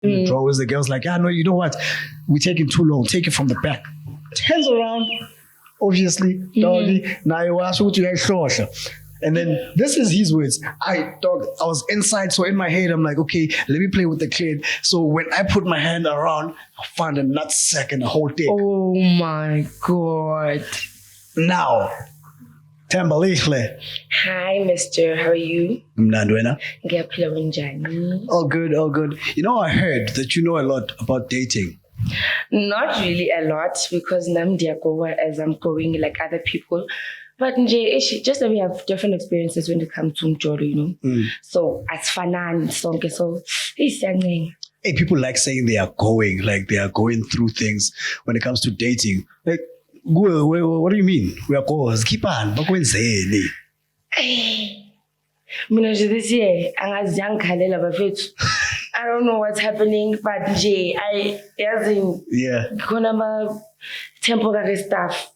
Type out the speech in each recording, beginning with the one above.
in the drawers. The girl's like, no, you know what? We're taking too long. Take it from the back. Turns around, obviously, doggy. Now you watch what you guys show. And then this is his words. I was inside, so in my head, I'm like, okay, let me play with the clit. So when I put my hand around, I found a nutsack and a whole dick. Oh my God. Now, Tambalikhle. Hi, mister. How are you? All good, all good. You know, I heard that you know a lot about dating. Not really a lot because as I'm going like other people. But just that we have different experiences when it comes to Mjolo, you know. So as fanan, so it's young. Hey, people like saying they are going through things when it comes to dating. Like, what do you mean? We are goers. Keep on. This year, I don't know what's happening, but temporary stuff.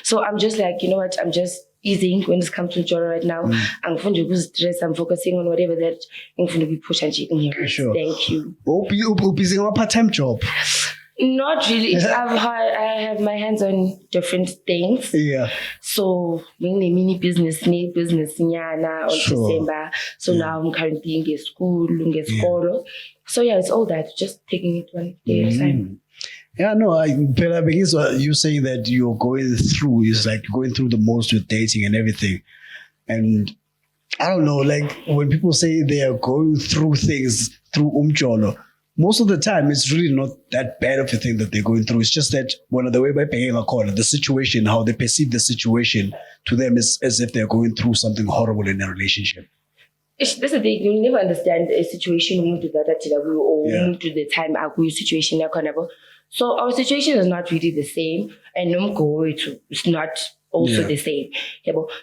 So I'm just like, you know what? I'm just easing when it comes to Joro right now. I'm going to stress. I'm focusing on whatever that I'm going to be pushing here. Sure. Thank you. Busy on a part-time job. Not really. I have my hands on different things. Yeah. So mainly mini business nyana on December. So now I'm currently in school, So yeah, it's all that. Just taking it one day at a time. Yeah, no, you saying that you're going through the most with dating and everything. And I don't know, like when people say they are going through things through Mjolo, most of the time it's really not that bad of a thing that they're going through. It's just that one of the way by paying a call, the situation, how they perceive the situation to them is as if they're going through something horrible in a relationship. That's the thing, you'll never understand a situation to the time situation. So our situation is not really the same, and it's not also the same.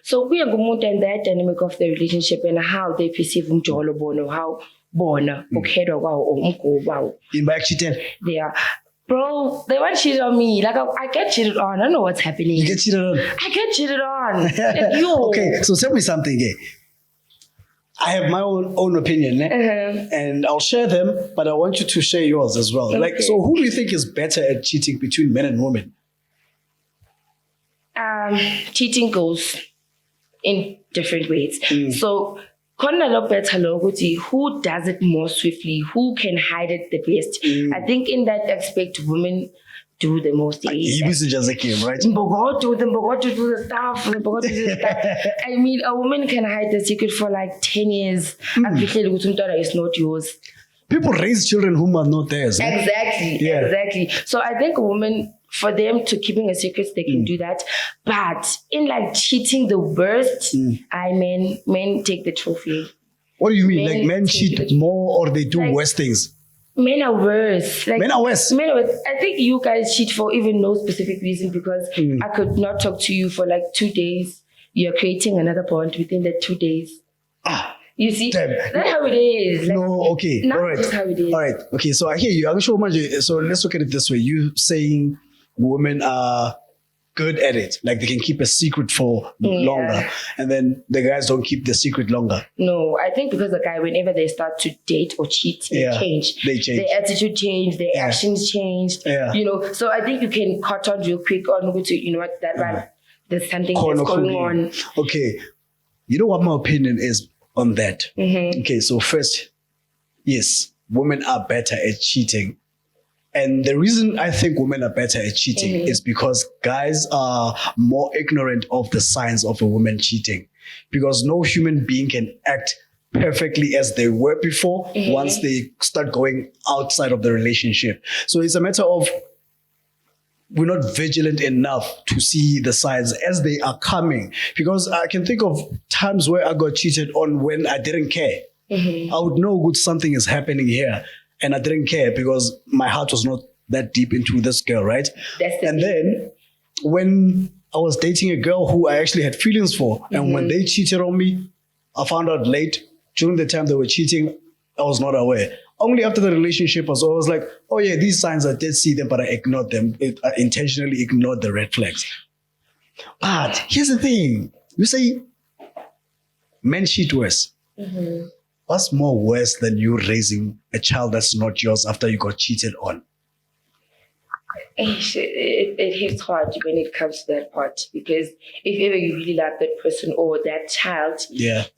So we are going to that dynamic of the relationship and how they perceive Mjolo Bono, how Bona, In back cheating. Yeah. Bro, they want to cheat on me. Like I get cheated on. I don't know what's happening. You get cheated on? I get cheated on. Like, okay, so tell me something, I have my own opinion, and I'll share them, but I want you to share yours as well. Okay. So who do you think is better at cheating between men and women? Cheating goes in different ways. So, who does it more swiftly? Who can hide it the best? I think in that aspect, women do the most. This is just a game, right? Do the stuff. I mean, a woman can hide the secret for like 10 years. It's not yours. People raise children whom are not theirs. Exactly. So I think a woman, for them to keeping a secret, they can do that. But in like cheating the worst, men take the trophy. What do you mean? Like men cheat more or they do worse things? Men are worse. Men are worse. I think you guys cheat for even no specific reason because I could not talk to you for like 2 days. You're creating another bond within the 2 days. You see? That's how it is. Like, no, okay. All right. Just how it is. All right. Okay, so I hear you. So let's look at it this way. You saying women are good at it. Like they can keep a secret for longer. And then the guys don't keep the secret longer. No, I think because the guy, whenever they start to date or cheat, they change. Their attitude change, their actions change. You know, so I think you can cut on real quick on to, you know what, that one, there's something that's going on. Okay. You know what my opinion is on that? Okay, so first, yes, women are better at cheating. And the reason I think women are better at cheating is because guys are more ignorant of the signs of a woman cheating. Because no human being can act perfectly as they were before once they start going outside of the relationship. So it's a matter of we're not vigilant enough to see the signs as they are coming. Because I can think of times where I got cheated on when I didn't care. I would know good something is happening here. And I didn't care because my heart was not that deep into this girl, right? And then when I was dating a girl who I actually had feelings for, and when they cheated on me, I found out late. During the time they were cheating, I was not aware. Only after the relationship was over, I was like, oh yeah, these signs, I did see them, but I ignored them. I intentionally ignored the red flags. But here's the thing. You say men cheat worse. what's more worse than you raising a child that's not yours after you got cheated on? It hits hard when it comes to that part, because if ever you really love that person or that child,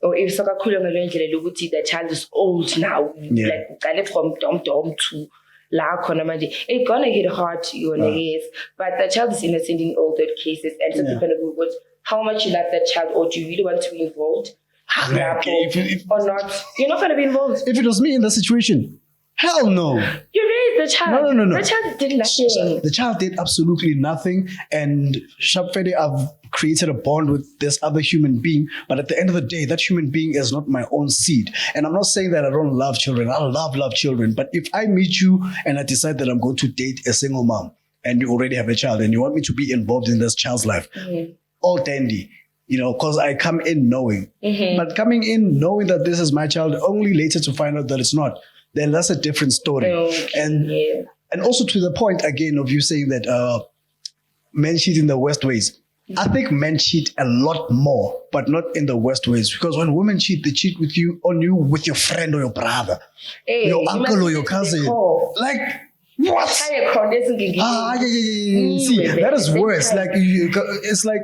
or if that child is old now, like from dom to la it's gonna hit hard, but the child is innocent in all those cases, and so depending on how much you love that child, or do you really want to be involved, or not? You're not gonna be involved. If it was me in the situation, hell no. You raised the child. No. The child did nothing. The child did absolutely nothing. And Shapfede, I've created a bond with this other human being. But at the end of the day, that human being is not my own seed. And I'm not saying that I don't love children. I love children. But if I meet you and I decide that I'm going to date a single mom, and you already have a child, and you want me to be involved in this child's life, all dandy. Because I come in knowing. But coming in knowing that this is my child, only later to find out that it's not, then that's a different story. And also to the point again of you saying that men cheat in the worst ways. I think men cheat a lot more, but not in the worst ways. Because when women cheat, they cheat with you with your friend or your brother, your uncle or your cousin. Like, what? See, that is worse. Like, it's like,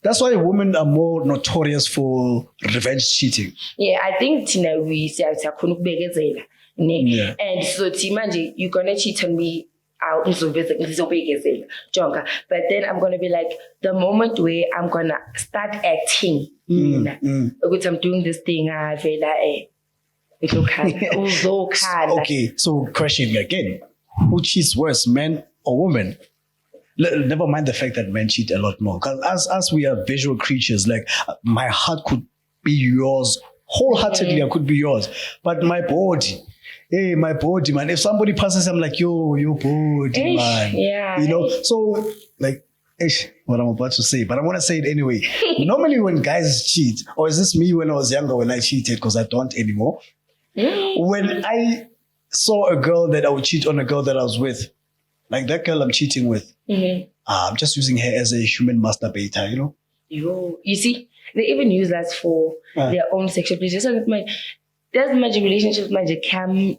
that's why women are more notorious for revenge cheating. Yeah, I think we say and so Timanje, you're gonna cheat on me out but then I'm gonna be like, the moment where I'm gonna start acting, because I'm doing this thing, I feel like okay, so question again. Who cheats worse, men or women? Never mind the fact that men cheat a lot more. Because as we are visual creatures, like my heart could be yours, wholeheartedly I could be yours. But my body, man. If somebody passes, I'm like, yo, body, man. Yeah. So like, what I'm about to say, but I want to say it anyway. Normally when guys cheat, or is this me when I was younger when I cheated, because I don't anymore. When I saw a girl that I would cheat on a girl that I was with, like that girl I'm cheating with, I'm just using her as a human masturbator, You see, they even use that for their own sexual pleasure. So there's magic relationships, magic can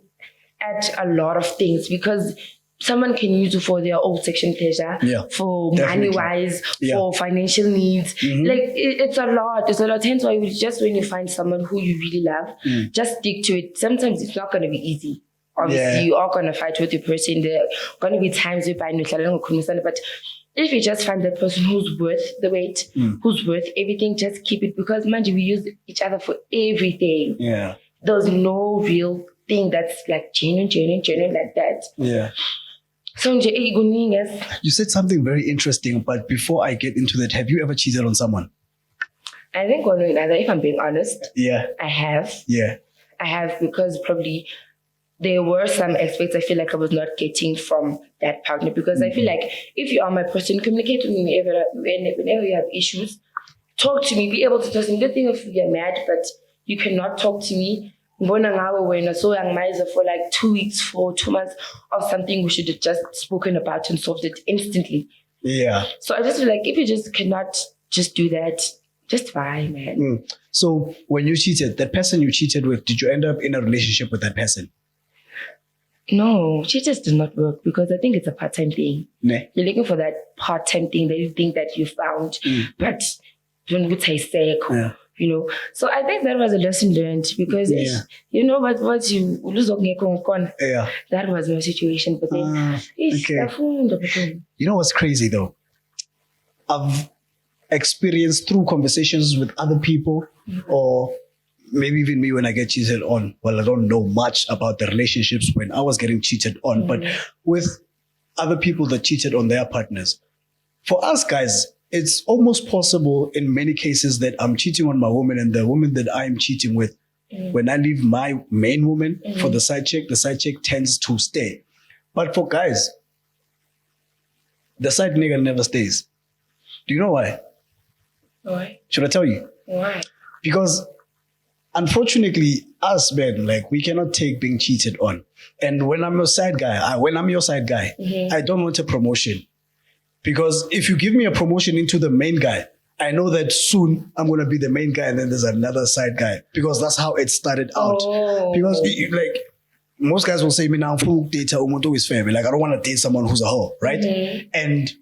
add a lot of things, because someone can use it for their own sexual pleasure, for money-wise, for financial needs. Like, it's a lot. Hence why when you find someone who you really love, just stick to it. Sometimes it's not going to be easy. Obviously, you are going to fight with the person. There are going to be times where but if you just find that person who's worth the wait, who's worth everything, just keep it. Because, man, we use each other for everything. Yeah. There's no real thing that's like genuine like that. Yeah. So, you said something very interesting, but before I get into that, have you ever cheated on someone? I think one way or another, if I'm being honest, I have. Yeah. I have, because probably there were some aspects I feel like I was not getting from that partner, because I feel like if you are my person, communicate with me whenever you have issues, talk to me, be able to tell me. Don't think if you're mad, but you cannot talk to me. For like 2 weeks, for 2 months of something we should have just spoken about and solved it instantly. Yeah. So I just feel like if you just cannot just do that, just fine, man. So when you cheated, that person you cheated with, did you end up in a relationship with that person? No, cheaters does not work, because I think it's a part-time thing. Ne? You're looking for that part-time thing that you think that you found, but don't would say So I think that was a lesson learned, because what you lose that was my situation. But then You know what's crazy though? I've experienced through conversations with other people, or maybe even me when I get cheated on. Well, I don't know much about the relationships when I was getting cheated on, but with other people that cheated on their partners. For us guys, it's almost possible in many cases that I'm cheating on my woman, and the woman that I'm cheating with, when I leave my main woman for the side chick tends to stay. But for guys, the side nigga never stays. Do you know why? Why? Should I tell you? Why? Because unfortunately, us men, like, we cannot take being cheated on. And when I'm your side guy, I don't want a promotion. Because if you give me a promotion into the main guy, I know that soon I'm going to be the main guy and then there's another side guy, because that's how it started out. Because like most guys will say, me now, full data, umuntu is fair. Like, I don't want to date someone who's a hoe, right? And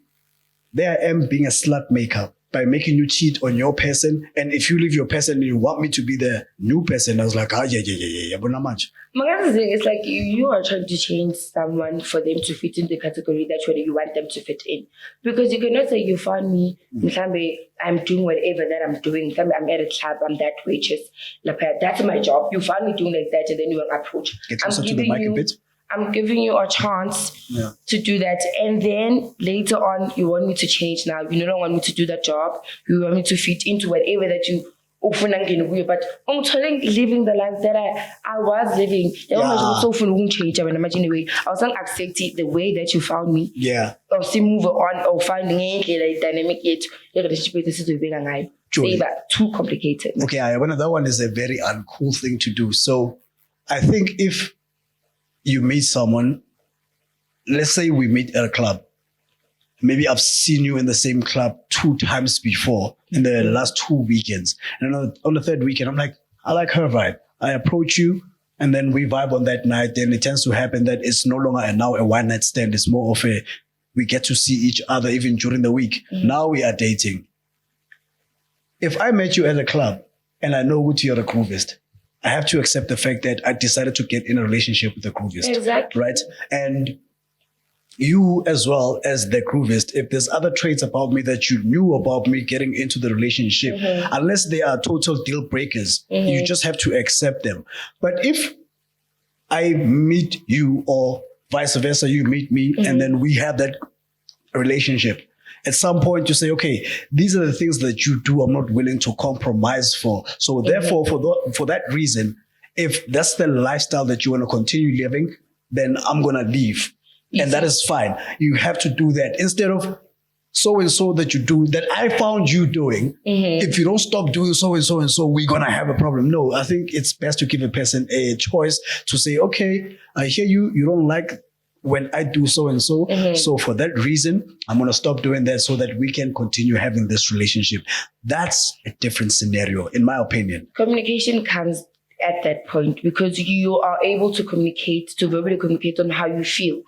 there I am being a slut maker by making you cheat on your person. And if you leave your person and you want me to be the new person, I was like, but not much. My thing is like you are trying to change someone for them to fit in the category that you want them to fit in. Because you cannot say you found me, I'm doing whatever that I'm doing. I'm at a club, I'm that waitress. That's my job. You found me doing like that and then you will approach. Get closer to the mic a bit. I'm giving you a chance to do that. And then later on, you want me to change now. You don't want me to do that job. You want me to fit into whatever that you often but I'm telling living the life that I was living. I wasn't accepting the way that you found me. Yeah. Or see move on or finding a dynamic yet. This is too complicated. Okay, that one is a very uncool thing to do. So I think if you meet someone, let's say we meet at a club. Maybe I've seen you in the same club 2 times before in the last 2 weekends. And on the 3rd weekend, I'm like, I like her vibe. I approach you and then we vibe on that night. Then it tends to happen that it's no longer now a one-night stand. It's more of we get to see each other even during the week. Now we are dating. If I met you at a club and I know you're a groovist, I have to accept the fact that I decided to get in a relationship with the groovist. Exactly. Right? And you as well as the groovist, if there's other traits about me that you knew about me getting into the relationship, unless they are total deal breakers, you just have to accept them. But if I meet you or vice versa, you meet me and then we have that relationship, at some point you say, okay, these are the things that you do I'm not willing to compromise for. So therefore, for that reason, if that's the lifestyle that you want to continue living, then I'm going to leave. And that is fine. You have to do that. Instead of so-and-so that you do, that I found you doing, if you don't stop doing so-and-so and so, we're going to have a problem. No, I think it's best to give a person a choice to say, okay, I hear you. You don't like when I do so-and-so. So for that reason, I'm going to stop doing that so that we can continue having this relationship. That's a different scenario, in my opinion. Communication comes at that point because you are able to communicate, to verbally communicate on how you feel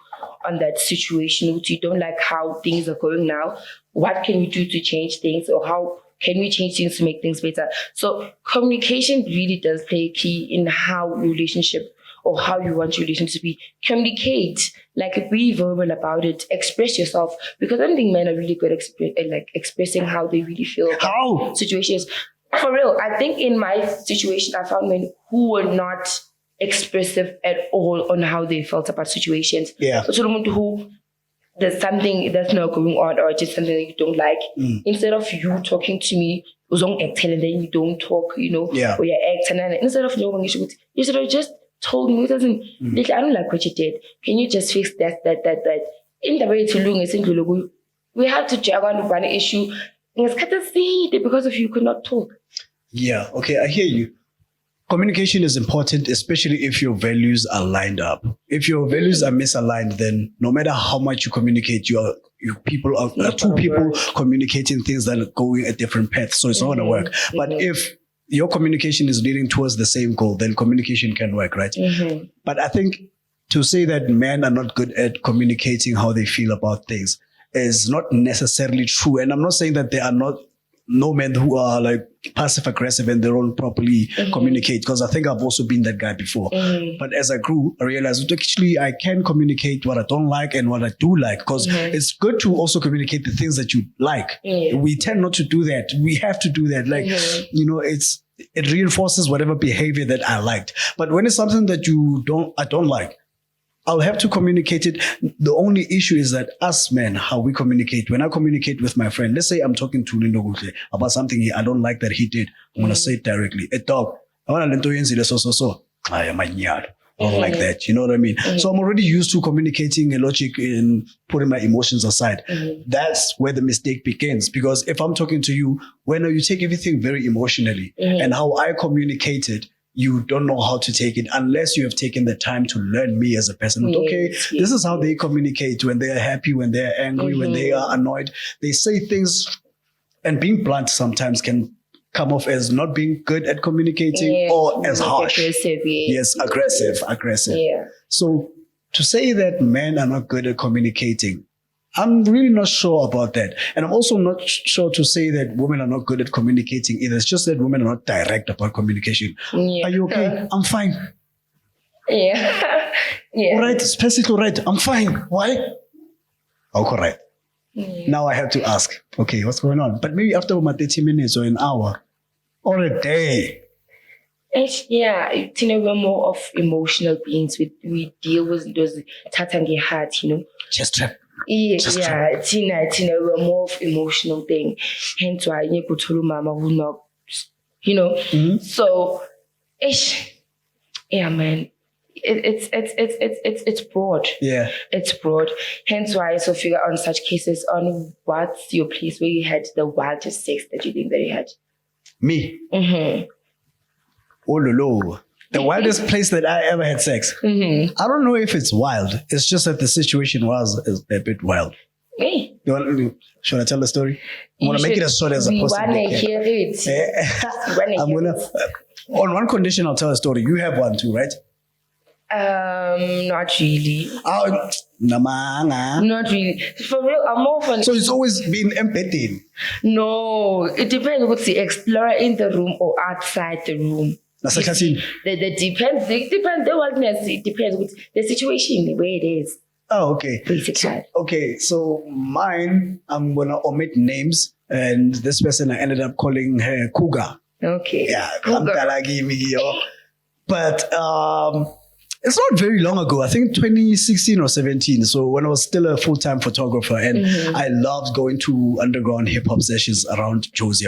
on that situation. Which you don't like how things are going now. What can you do to change things, or how can we change things to make things better? So communication really does play a key in how relationship or how you want your relationship to be. Communicate, like be verbal about it, express yourself, because I don't think men are really good at expressing how they really feel about situations. For real, I think in my situation, I found men who were not expressive at all on how they felt about situations. Yeah. So who there's something that's not going on or just something that you don't like, instead of you talking to me, and then you don't talk, or you act, and instead of knowing you should have just told me, I don't like what you did. Can you just fix that? In the way to we have to juggle on one issue. Because of you could not talk. Yeah, okay, I hear you. Communication is important, especially if your values are lined up. If your values are misaligned, then no matter how much you communicate, you people are two people communicating things that are going at different paths. So it's not going to work. But if your communication is leading towards the same goal, then communication can work, right? But I think to say that men are not good at communicating how they feel about things is not necessarily true. And I'm not saying that there are no men who are like passive aggressive and they don't properly communicate, because I think I've also been that guy before. But as I grew, I realized actually I can communicate what I don't like and what I do like, because it's good to also communicate the things that you like. We tend not to do that. We have to do that. Like, it reinforces whatever behavior that I liked. But when it's something that I don't like, I'll have to communicate it. The only issue is that us men, how we communicate. When I communicate with my friend, let's say I'm talking to Lindo Gute about something I don't like that he did. I'm going to say it directly. A dog. I want to Lindo Yenzi so. I am a nyard. Or like that. You know what I mean? So I'm already used to communicating a logic and putting my emotions aside. That's where the mistake begins. Because if I'm talking to you, when you take everything very emotionally and how I communicated, you don't know how to take it unless you have taken the time to learn me as a person. This is how they communicate when they are happy, when they are angry, when they are annoyed. They say things and being blunt sometimes can come off as not being good at communicating or as harsh. Aggressive, Yes, aggressive. Yeah. So to say that men are not good at communicating, I'm really not sure about that. And I'm also not sure to say that women are not good at communicating either. It's just that women are not direct about communication. Yeah. Are you okay? I'm fine. Yeah. Yeah. All right, specifically right. I'm fine. Why? Oh, correct. Yeah. Now I have to ask, okay, what's going on? But maybe after about 30 minutes or an hour or a day. Yeah, we're more of emotional beings. We deal with those tatangi heart, Chest trap. Yeah, Tina, we're more of emotional thing. Hence why you could tell mama who not, So, yeah, man. It's broad. Yeah. It's broad. Hence why I also figure on such cases on what's your place where you had the wildest sex that you think that you had. Me. Mm-hmm. Oh, lolo. The wildest place that I ever had sex. Mm-hmm. I don't know if it's wild. It's just that the situation was a bit wild. Hey. Should I tell the story? I'm going to make it as short as I possibly can. Hear it. I'm going to... On one condition, I'll tell a story. You have one too, right? Not really. Namanga. Not really. For real, I'm more fun. So it's always been embedded. No, it depends what's the explorer in the room or outside the room. It depends. It depends. The wildness. It depends with the situation where it is. Oh, okay. Basically. Okay, so mine, I'm gonna omit names, and this person I ended up calling her Cougar. Okay. Yeah, but it's not very long ago. I think 2016 or 17. So when I was still a full-time photographer, and I loved going to underground hip-hop sessions around Josie.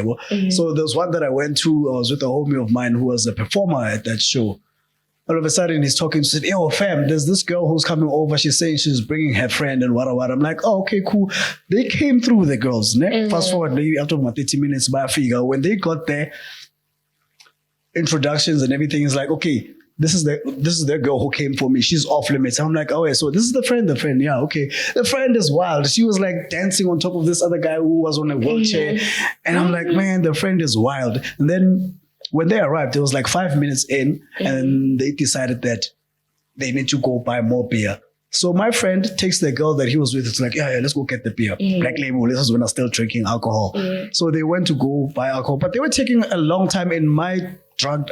So there was one that I went to. I was with a homie of mine who was a performer at that show. All of a sudden, he's talking. She said, "Yo, fam, there's this girl who's coming over. She's saying she's bringing her friend and what. I'm like, oh, okay, cool. They came through, the girls. Fast forward, maybe after about 30 minutes, by a figure. When they got there, introductions and everything is like, okay, this is the girl who came for me. She's off limits. I'm like, oh, yeah, so this is the friend. Yeah, okay. The friend is wild. She was like dancing on top of this other guy who was on a wheelchair. And I'm like, man, the friend is wild. And then when they arrived, it was like 5 minutes in, and they decided that they need to go buy more beer. So my friend takes the girl that he was with. It's like, yeah, let's go get the beer. Black Label. This is when I was still drinking alcohol. So they went to go buy alcohol, but they were taking a long time in my drunk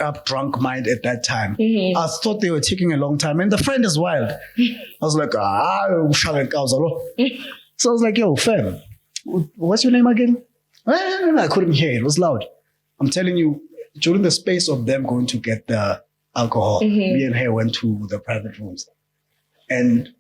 mind at that time. I thought they were taking a long time, and the friend is wild. I was like, so I was like, yo, fam, what's your name again? I couldn't hear it. It was loud. I'm telling you, during the space of them going to get the alcohol, me and her went to the private rooms. And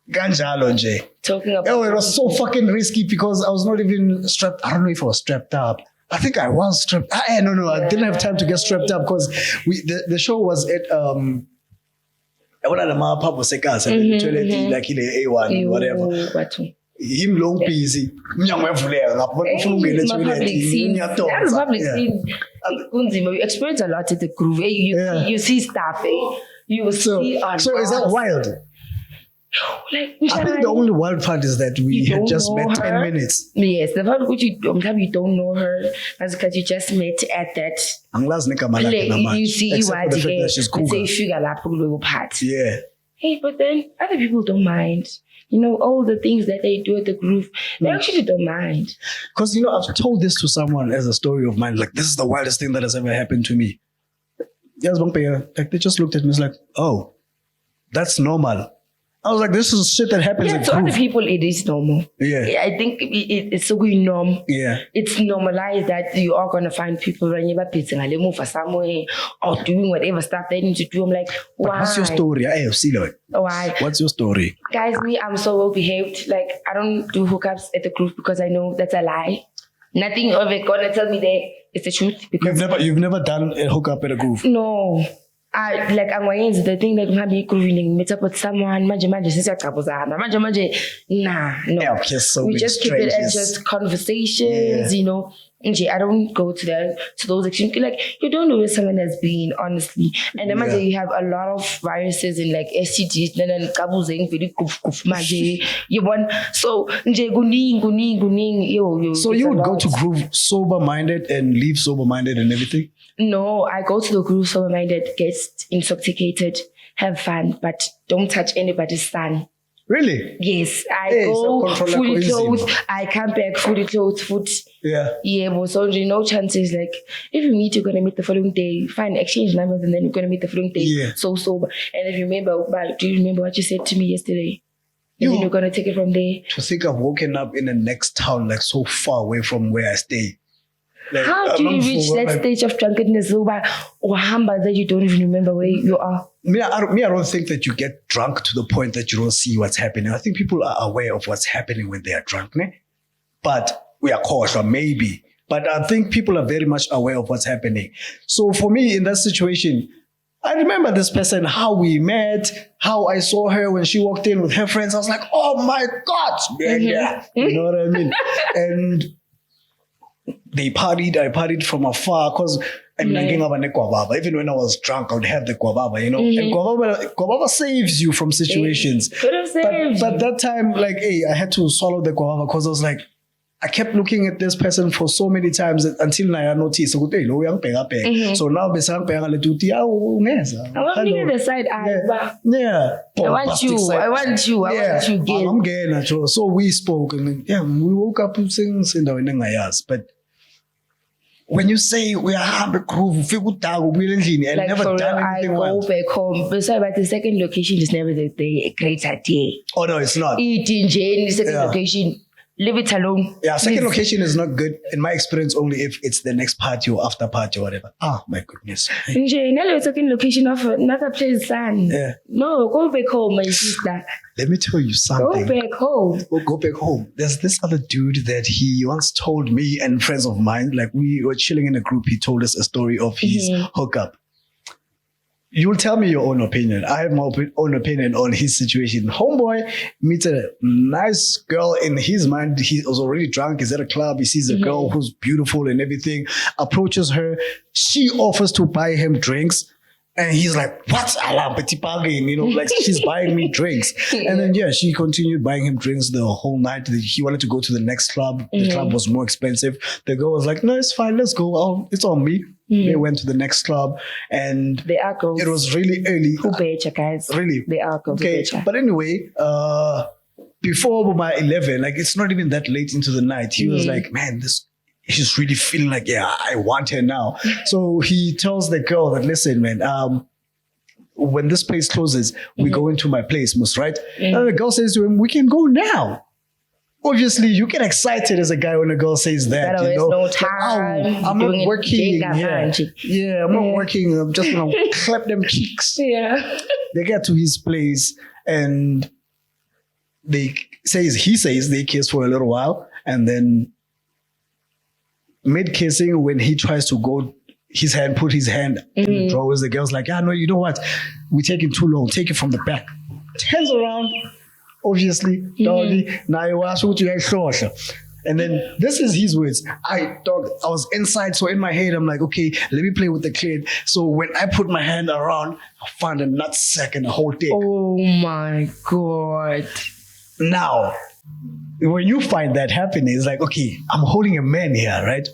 ganjalo nje. Talking about it was so fucking risky because I was not even strapped. I don't know if I was strapped up. I think I was strapped. No. I didn't have time to get strapped up because the show was at one of the pub was the toilet like in the A1 whatever. Him long busy. That's public scene. You experience a lot at the groove. You see stuff. You see a lot. So is that wild? Like, I think the only wild part is that we had just met 10 minutes. Yes, the part which you don't know her, that's because you just met at that. You see except for the fact that she's cool. Yeah. Hey, but then other people don't mind. All the things that they do at the groove, they actually don't mind. Because, I've told this to someone as a story of mine, like, this is the wildest thing that has ever happened to me. Yes, like, they just looked at me, it's like, oh, that's normal. I was like, this is shit that happens at to other people, it is normal. Yeah. I think it's so good norm. Yeah. It's normalized that you are going to find people running about pizza and move for somewhere or doing whatever stuff they need to do. I'm like, why? But what's your story? Why? What's your story? Guys, I'm so well behaved. Like, I don't do hookups at the group because I know that's a lie. Nothing of it gonna tell me that it's the truth. Because you've never done a hookup at a groove? No. angwayenzi the thing like manje grooving meet up with someone manje sisiyacabuzana manje nah no Yeah, okay, so we with just keep it as strangers. just conversations, you know. I don't go to those extremes. Like you don't know where someone has been, honestly. And then Yeah. you have a lot of viruses and like STDs, then kabuzeng very kuf manje. You want so guning yo. So you would go to groove sober-minded and leave sober-minded and everything? No, I go to the groove sober-minded, get intoxicated, have fun, but don't touch anybody's son. Really? Yes, I Hey, go self-control fully like clothed. coincidence. I come back fully clothed, food. Yeah. Yeah, but so no chances. Like if you meet, you're gonna meet the following day. Fine, exchange numbers, and then you're gonna meet the following day. Yeah. So sober. And if you remember, do you remember what you said to me yesterday? And then you're gonna take it from there. To think I've woken up in the next town, like so far away from where I stay. Like, How do you reach that stage of drunkenness or hamba that you don't even remember where you are? I don't think that you get drunk to the point that you don't see what's happening. I think people are aware of what's happening when they are drunk, ne? But we are cautious, maybe. But I think people are very much aware of what's happening. So for me, in that situation, I remember this person, how we met, how I saw her when she walked in with her friends. I was like, oh my God, man, yeah. You know what I mean? And they partied, I partied from afar because even when I was drunk, I would have the guavaba, you know. And guavaba saves you from situations. Could have saved But that time, like, hey, I had to swallow the guava because I was like, I kept looking at this person for so many times until I noticed. So now, I want me the side eye. Yeah. I want you, girl. I'm getting at you. So we spoke and we woke up and saying, but when you say we are having a groove, I've like never for done real, anything I go else. back home. But the second location is never the great idea. Oh no, it's not. Eating Jane, the second location. Leave it alone. Yeah, second Please. location is not good in my experience. Only if it's the next party or after party or whatever. Ah, my goodness. Jane, now you're talking location of another place, son. Yeah. No, go back home, my sister. Let me tell you Go something. back home. We'll go back home. There's this other dude that he once told me and friends of mine, like we were chilling in a group, he told us a story of his hookup. You'll tell me your own opinion. I have my own opinion on his situation. Homeboy meets a nice girl in his mind. He was already drunk. He's at a club. He sees a girl who's beautiful and everything, approaches her. She offers to buy him drinks. And he's like, what's alarm? You know, like she's buying me drinks. And then, she continued buying him drinks the whole night. He wanted to go to the next club. The club was more expensive. The girl was like, no, it's fine. Let's go. It's on me. They went to the next club and They are girls. it was really early. Who betcha, guys? Really? They are girls. Okay. Betcha. But anyway, before my 11, like it's not even that late into the night, he was like, man, he's really feeling like, I want her now. So he tells the girl that, listen, man, when this place closes, we go into my place, most right? And the girl says to him, we can go now. Obviously, you get excited as a guy when a girl says that, Gotta you know. waste no time. Like, I'm Doing not it working. big Yeah, I'm not working. I'm just going to clap them cheeks. Yeah. They get to his place and he says they kiss for a little while, and then mid-kissing, when he tries to go put his hand in the drawers, the girl's like, no, you know what? We're taking too long. Take it from the back. Turns around, obviously, doggy. Now you ask what you guys saw. And then this is his words. I was inside, so in my head, I'm like, okay, let me play with the clit. So when I put my hand around, I found a nutsack and a whole dick. Oh my God. Now, when you find that happening, it's like, okay, I'm holding a man here, right?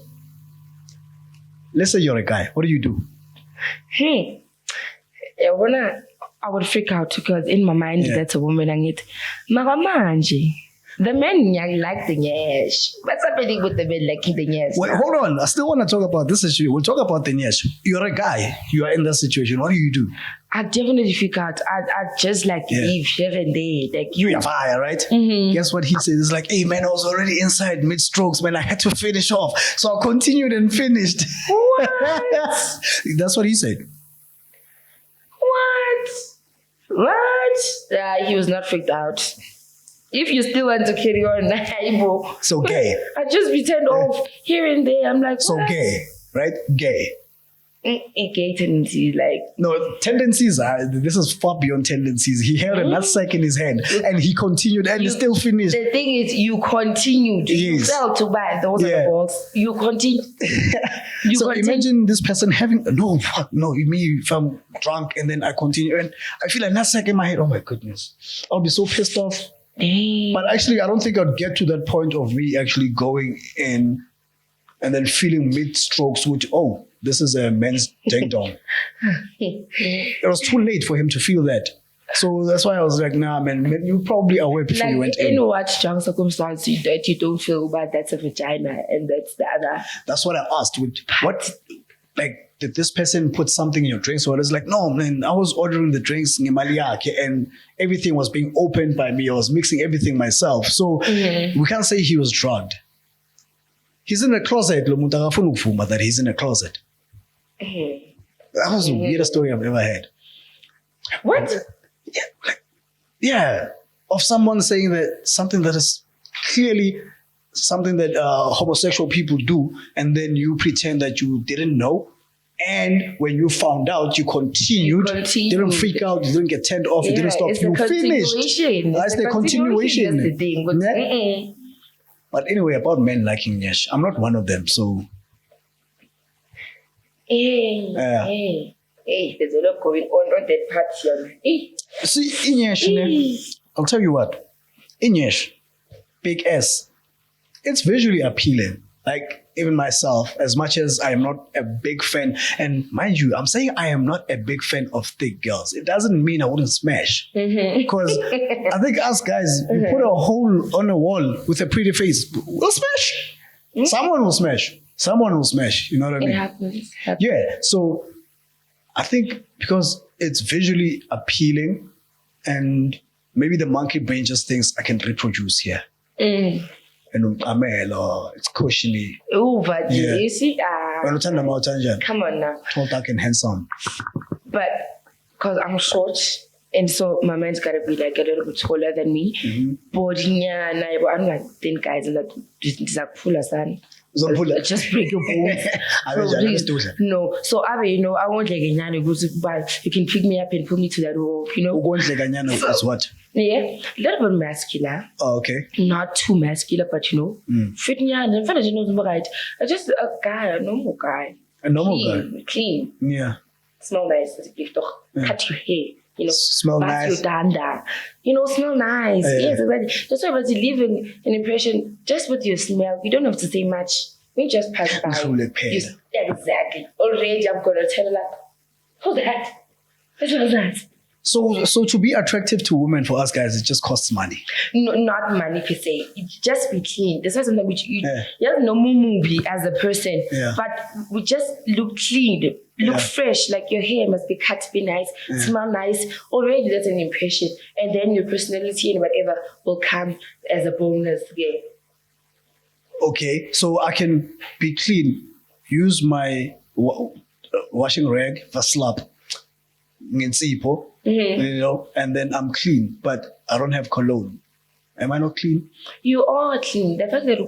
Let's say you're a guy. What do you do? I would freak out because in my mind, that's a woman. Magamanje. The men like the nyash. What's happening with the men liking the nyash? Wait, hold on. I still want to talk about this issue. We'll talk about the nyash. You're a guy. You are in that situation. What do you do? I definitely freak out. I just leave here and there. Like you are fire, right? Guess what he says? It's like, hey man, I was already inside mid-strokes, man. I had to finish off. So I continued and finished. What? That's what he said. What? He was not freaked out. If you still want to carry on, bro. So gay. I just be turned off here and there. I'm like, so what? gay, right? Gay. gay tendencies, like No, tendencies are, this is far beyond tendencies. He held a nutsack in his hand and he continued and he still finished. the thing is, you continued. You Yes. fell to buy those are Yeah. the balls. You continue. So imagine this person having, no, fuck, no, me, if I'm drunk and then I continue and I feel a nutsack in my head. Oh my goodness. I'll be so pissed off. Dang. But actually, I don't think I'd get to that point of me actually going in and then feeling mid-strokes, which, oh, this is a men's ding-dong. It was too late for him to feel that. So that's why I was like, nah, man, you probably aware before you Like went in. in what strong circumstance that you don't feel bad, that's a vagina and that's the other. That's what I asked. What, like, did this person put something in your drinks? Or it's like, no, man, I was ordering the drinks and everything was being opened by me. I was mixing everything myself. So we can't say he was drugged. He's in a closet. Lo muntu akafuna ukuvuma that he's in a closet. That was the weirdest story I've ever had. What? Yeah, of someone saying that something that is clearly something that homosexual people do, and then you pretend that you didn't know. And when you found out, you continued. Didn't freak out. You didn't get turned off. You didn't stop. It's You the finished. continuation. That's the continuation. That's the thing. But, Yeah. But anyway, about men liking Nyesh, I'm not one of them. So Hey, there's a lot going on that part here. Hey. see, Nyesh, I'll tell you what. Nyesh, big S, it's visually appealing. Like, even myself, as much as I am not a big fan, and mind you, I'm saying I am not a big fan of thick girls. It doesn't mean I wouldn't smash. Because I think us guys, you put a hole on a wall with a pretty face, we'll smash. Someone will smash. Someone will smash. You know what I mean? It happens. Yeah. So I think because it's visually appealing and maybe the monkey brain just thinks I can reproduce here. And it's cushiony. Oh, but Yeah. you see, come on now. Tall, dark, and handsome. But because I'm short, and so my man's gotta be like a little bit taller than me. But I'm like thin guys, and that just pull us on. Just break your bones. No, so I won't like a but you can pick me up and put me to that wall, Is what? Yeah, a little bit muscular. Oh, okay. Not too muscular, but fit me and right. Just a guy, a normal guy. A normal guy. Clean. Yeah. Smell nice. Cut your hair. Smell nice. Your danda. Smell nice. Yes, that's why but you leave an impression just with your smell. You don't have to say much. We just pass by. Exactly. Already I'm gonna tell you like, who's that? What was that? So to be attractive to women for us guys, it just costs money. No, not money per se. It just be clean. This is something which you have no movie as a person, but we just look clean, look fresh. Like your hair must be cut, be nice, smell nice. Already that's an impression, and then your personality and whatever will come as a bonus. Yeah. Okay, so I can be clean, use my washing rag, vaslap, and then I'm clean, but I don't have cologne. Am I not clean? You are clean. The fact that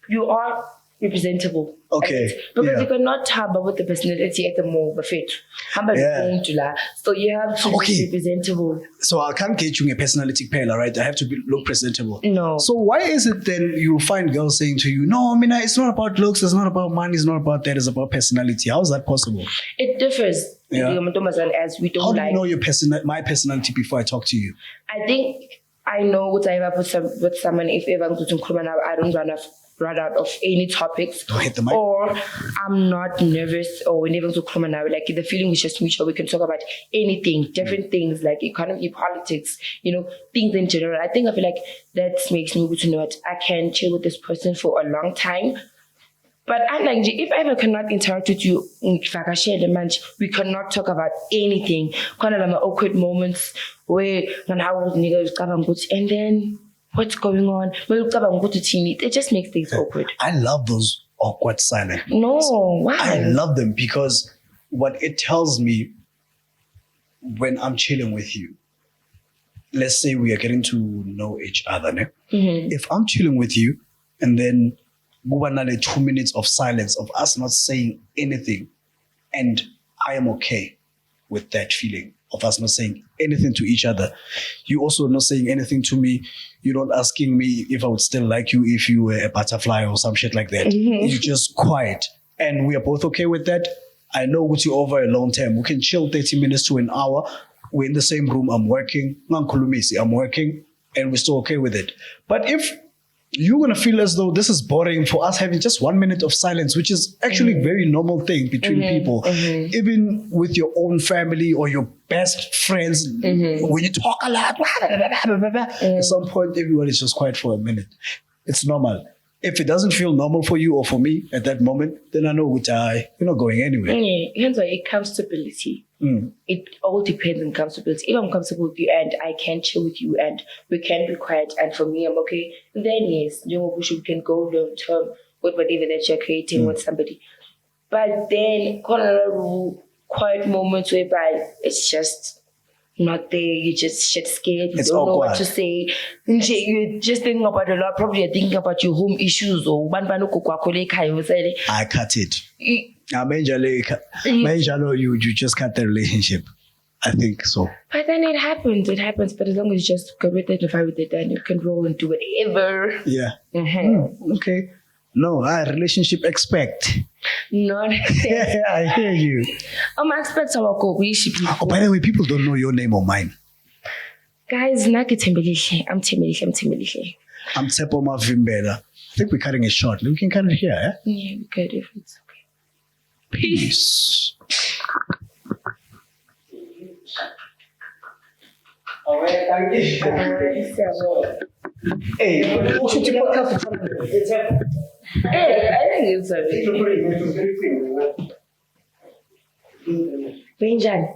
you are representable. Okay. Because you cannot harbor with the personality at the more buffet. So you have to be representable. So I can't get you a personality paler, right? I have to look presentable. No. So why is it then you find girls saying to you, no, Mina, it's not about looks, it's not about money, it's not about that, it's about personality. How is that possible? It differs. As we don't How do you know my personality before I talk to you? I think I know what I have with someone if ever I'm going to I don't run out of any topics. Don't hit the mic. Or I'm not nervous or we're never to come now. Like the feeling is just mutual. We can talk about anything, different things like economy, politics, things in general. I feel like that makes me good to know that I can chill with this person for a long time. But if I ever cannot interact with you, we cannot talk about anything. Kind of like awkward moments where and then what's going on? It just makes things awkward. I love those awkward silence. No, why? I love them because what it tells me when I'm chilling with you, let's say we are getting to know each other. If I'm chilling with you and then 2 minutes of silence of us not saying anything, And I am okay with that feeling of us not saying anything to each other. You also not saying anything to me. You're not asking me if I would still like you if you were a butterfly or some shit like that. You're just quiet. And we are both okay with that. I know what you over a long time. We can chill 30 minutes to an hour. We're in the same room. I'm working. I'm working. And we're still okay with it. But if you're going to feel as though this is boring for us having just 1 minute of silence, which is actually a very normal thing between people, even with your own family or your best friends, when you talk a lot, at some point, everyone is just quiet for a minute. It's normal. If it doesn't feel normal for you or for me at that moment, then I know which you're not going anywhere. Hence why it comfortability. It all depends on comfortability. If I'm comfortable with you and I can chill with you and we can be quiet and for me I'm okay, then yes, we can go long term with whatever that you're creating with somebody. But then quiet moments whereby it's just not there, you just shit scared, you it's don't know awkward. what to say. You're just thinking about a lot, probably you're thinking about your home issues or I cut it. You just cut the relationship. I think so. But then it happens. But as long as you just go with it and fight with it, then you can roll and do whatever. Yeah. Okay. No, relationship expect. Not Yeah, I hear you. I'm expect our co-wish people. Oh, by the way, people don't know your name or mine. Guys, I'm Timilishe. I'm Tsepo Mavimbela. I think we're cutting it short. We can cut it here, eh? Yeah, we could if it's okay. Peace. Hey, what should you podcast? Hey, I think it's okay. Benjan.